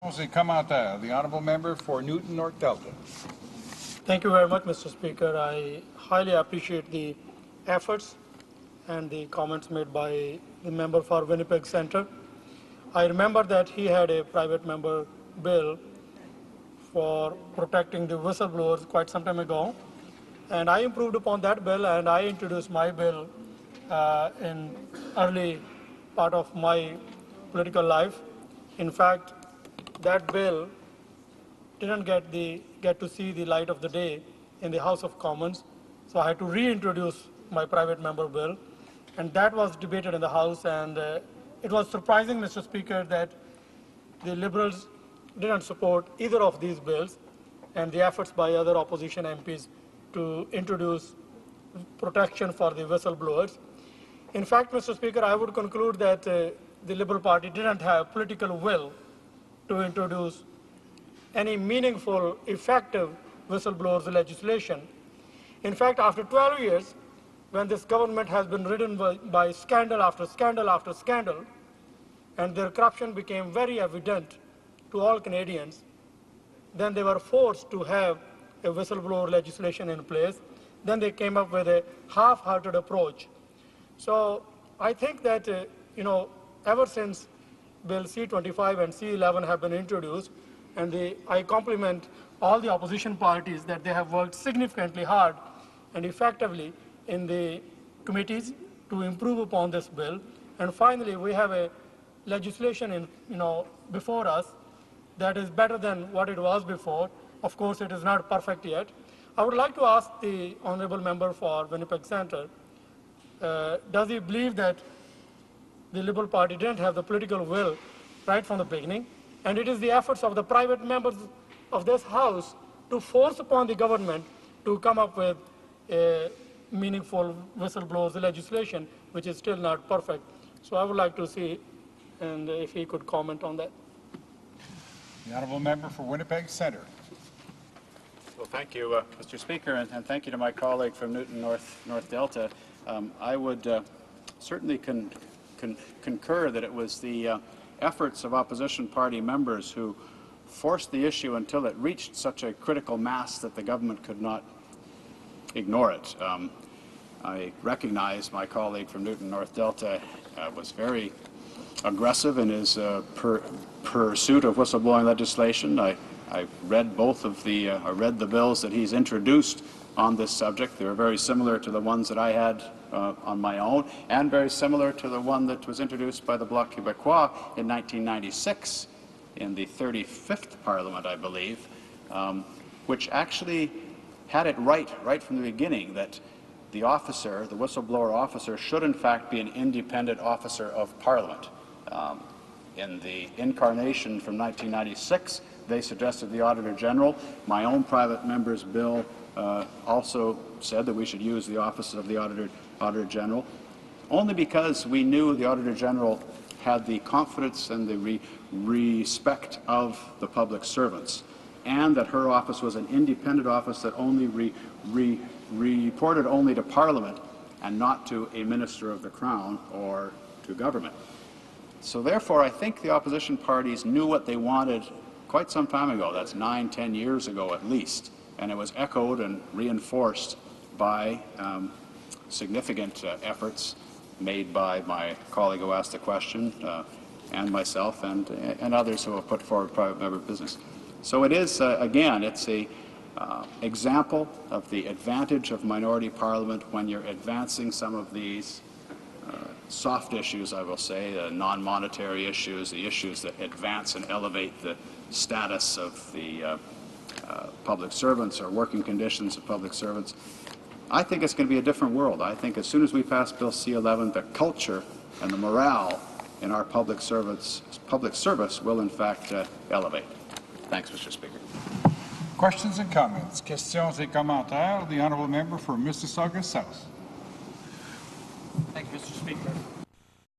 Et commentaires. The honourable member for Newton North Delta. Thank you very much, Mr. Speaker. I highly appreciate the efforts and the comments made by the member for Winnipeg Centre. I remember that he had a private member bill for protecting the whistleblowers quite some time ago, and I improved upon that bill, and I introduced my bill in early part of my political life. In fact, that bill didn't get to see the light of the day in the House of Commons, so I had to reintroduce my private member bill, and that was debated in the House, and it was surprising, Mr. Speaker, that the Liberals didn't support either of these bills, and the efforts by other opposition MPs to introduce protection for the whistleblowers. In fact, Mr. Speaker, I would conclude that the Liberal Party didn't have political will to introduce any meaningful, effective whistleblowers legislation. In fact, after 12 years, when this government has been ridden by scandal after scandal after scandal, and their corruption became very evident to all Canadians, then they were forced to have a whistleblower legislation in place. Then they came up with a half-hearted approach. So I think that, ever since Bill C-25 and C-11 have been introduced, and I compliment all the opposition parties that they have worked significantly hard and effectively in the committees to improve upon this bill. And finally, we have a legislation before us that is better than what it was before. Of course, it is not perfect yet. I would like to ask the honourable member for Winnipeg Centre, does he believe that the Liberal Party didn't have the political will right from the beginning, and it is the efforts of the private members of this House to force upon the government to come up with a meaningful whistleblowers legislation, which is still not perfect. So I would like to see, and if he could comment on that. The honourable member for Winnipeg Centre. Well, thank you, Mr. Speaker, and thank you to my colleague from Newton North Delta. I would certainly concur that it was the efforts of opposition party members who forced the issue until it reached such a critical mass that the government could not ignore it. I recognize my colleague from Newton North Delta was very aggressive in his pursuit of whistleblowing legislation. I read the bills that he's introduced on this subject. They were very similar to the ones that I had on my own, and very similar to the one that was introduced by the Bloc Québécois in 1996 in the 35th Parliament, I believe, which actually had it right from the beginning that the officer, the whistleblower officer, should in fact be an independent officer of Parliament. In the incarnation from 1996, they suggested the Auditor General. My own private member's bill also said that we should use the office of the Auditor General, only because we knew the Auditor General had the confidence and the respect of the public servants, and that her office was an independent office that only reported only to Parliament and not to a minister of the Crown or to government. So therefore, I think the opposition parties knew what they wanted quite some time ago. That's 9-10 years ago at least, and it was echoed and reinforced by significant efforts made by my colleague who asked the question, and myself, and others who have put forward private member business. So it is, again, it's a example of the advantage of minority parliament when you're advancing some of these soft issues, I will say, non-monetary issues, the issues that advance and elevate the status of the public servants or working conditions of public servants. I think it's going to be a different world. I think as soon as we pass Bill C-11, the culture and the morale in our public service will in fact elevate. Thanks, Mr. Speaker. Questions and comments. Questions et commentaires. The honourable member for Mississauga South.